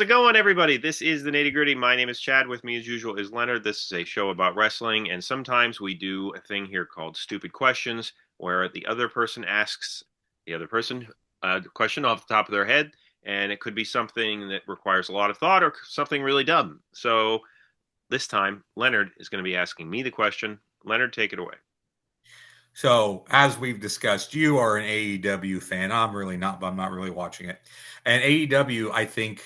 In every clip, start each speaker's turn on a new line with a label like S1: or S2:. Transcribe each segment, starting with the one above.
S1: How's it going, everybody? This is the Nitty Gritty. My name is Chad. With me, as usual, is Leonard. This is a show about wrestling, and sometimes we do a thing here called Stupid Questions, where the other person asks the other person a question off the top of their head, and it could be something that requires a lot of thought or something really dumb. So this time, Leonard is going to be asking me the question. Leonard, take it away.
S2: So, as we've discussed, you are an AEW fan. I'm really not, but I'm not really watching it. And AEW, I think,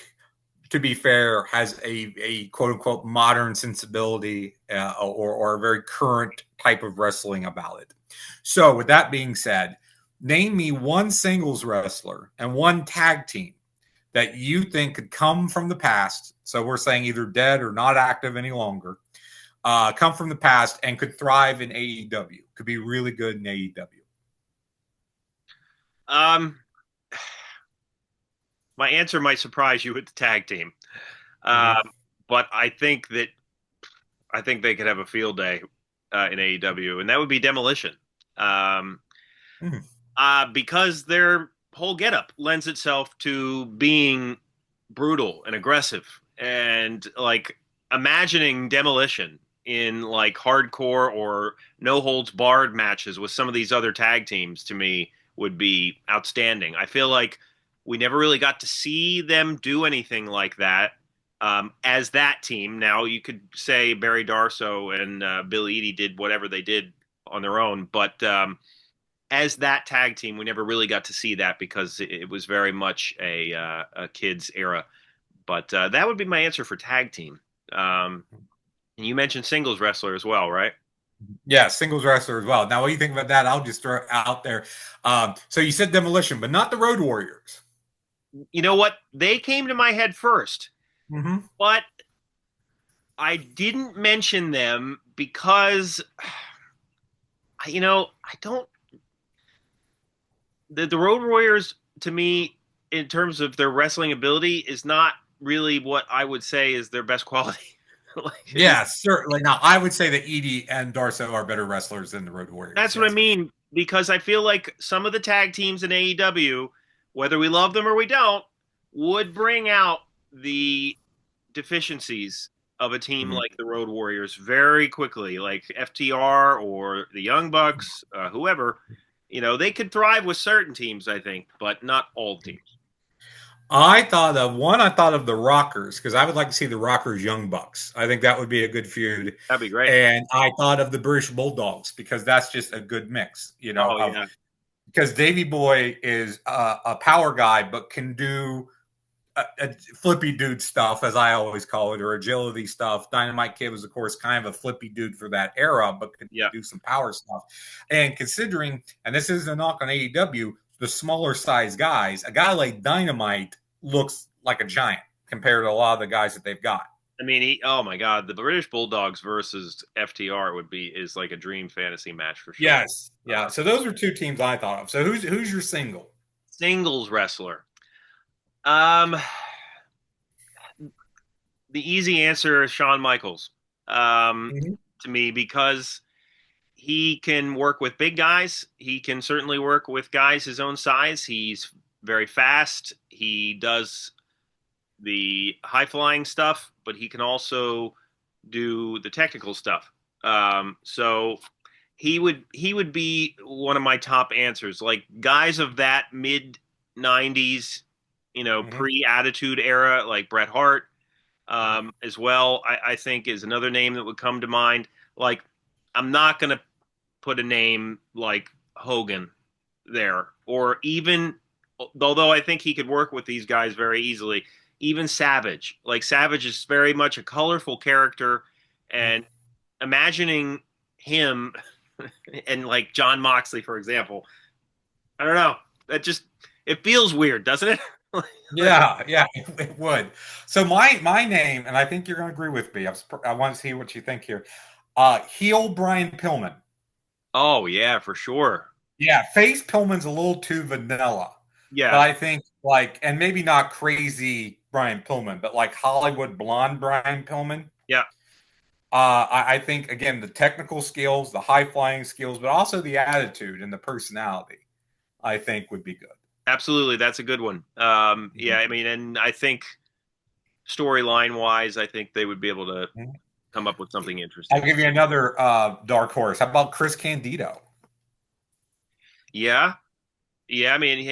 S2: to be fair, has a quote unquote modern sensibility or a very current type of wrestling about it. So, with that being said, name me one singles wrestler and one tag team that you think could come from the past. So, we're saying either dead or not active any longer, come from the past and could thrive in AEW, could be really good in AEW.
S1: Um, my answer might surprise you with the tag team,
S2: Mm-hmm.
S1: um, but I think they could have a field day in AEW, and that would be Demolition. Um,
S2: Mm-hmm.
S1: because their whole getup lends itself to being brutal and aggressive, and like imagining Demolition in like hardcore or no holds barred matches with some of these other tag teams to me would be outstanding. I feel like we never really got to see them do anything like that as that team. Now you could say Barry Darso and Bill Eadie did whatever they did on their own, but as that tag team, we never really got to see that because it was very much a kids era. But that would be my answer for tag team. And you mentioned singles wrestler as well, right?
S2: Yeah, singles wrestler as well. Now, what do you think about that? I'll just throw it out there. So you said Demolition, but not the Road Warriors.
S1: You know what? They came to my head first,
S2: Mm-hmm.
S1: but I didn't mention them because, I don't. The Road Warriors, to me, in terms of their wrestling ability, is not really what I would say is their best quality. like,
S2: Yeah, certainly. Now, I would say that Edie and Darso are better wrestlers than the Road Warriors.
S1: That's what I
S2: Yes.
S1: mean, because I feel like some of the tag teams in AEW, whether we love them or we don't, would bring out the deficiencies of a team
S2: Mm-hmm.
S1: like the Road Warriors very quickly, like FTR or the Young Bucks, whoever. They could thrive with certain teams, I think, but not all teams.
S2: I thought of the Rockers because I would like to see the Rockers Young Bucks. I think that would be a good feud.
S1: That'd be great.
S2: And I thought of the British Bulldogs because that's just a good mix,
S1: Oh
S2: of
S1: yeah,
S2: because Davy Boy is a power guy, but can do a flippy dude stuff, as I always call it, or agility stuff. Dynamite Kid was, of course, kind of a flippy dude for that era, but could
S1: yeah.
S2: do some power stuff. And considering, and this isn't a knock on AEW, the smaller size guys, a guy like Dynamite looks like a giant compared to a lot of the guys that they've got.
S1: I mean, oh my God, the British Bulldogs versus FTR is like a dream fantasy match for sure.
S2: Yes. Yeah. So those are two teams I thought of. So who's your single?
S1: Singles wrestler. Um, the easy answer is Shawn Michaels.
S2: Mm-hmm.
S1: To me, because he can work with big guys. He can certainly work with guys his own size. He's very fast. He does the high flying stuff, but he can also do the technical stuff. So he would be one of my top answers. Like guys of that mid '90s,
S2: Mm-hmm.
S1: pre Attitude era, like Bret Hart, as well. I think is another name that would come to mind. Like I'm not gonna put a name like Hogan there, or even although I think he could work with these guys very easily. Even Savage, like Savage is very much a colorful character, and imagining him and like John Moxley, for example, I don't know. That just it feels weird, doesn't it?
S2: Yeah, yeah, it would. So my name, and I think you're going to agree with me. I want to see what you think here. Heel Brian Pillman.
S1: Oh yeah, for sure.
S2: Yeah, face Pillman's a little too vanilla, but
S1: Yeah,
S2: I think like, and maybe not crazy Brian Pillman, but like Hollywood blonde Brian Pillman.
S1: yeah,
S2: I think again the technical skills, the high flying skills, but also the attitude and the personality, I think would be good.
S1: absolutely. That's a good one. Yeah,
S2: Mhm.
S1: I mean, and I think storyline wise, I think they would be able to come up with something
S2: I'll
S1: interesting.
S2: give you another dark horse. How about Chris Candido?
S1: Yeah, yeah. I mean,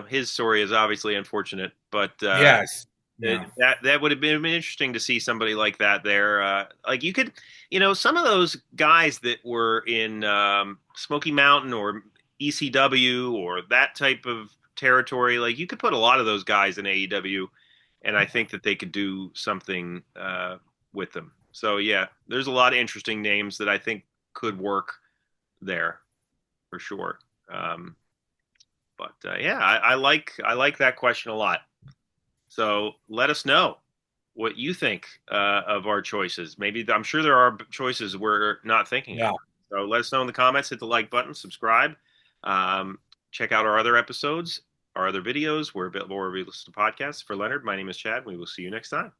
S1: his story is obviously unfortunate, but
S2: Yes. Yeah.
S1: that would have been interesting to see somebody like that there. Like you could, some of those guys that were in Smoky Mountain or ECW or that type of territory, like you could put a lot of those guys in AEW, and I think that they could do something with them. So yeah, there's a lot of interesting names that I think could work there for sure. Um, but yeah, I like that question a lot. So let us know what you think of our choices. Maybe I'm sure there are choices we're not thinking of.
S2: Yeah.
S1: So let us know in the comments. Hit the like button, subscribe, um, check out our other episodes, our other videos. We're a bit more we listen to podcasts. For Leonard, my name is Chad. We will see you next time.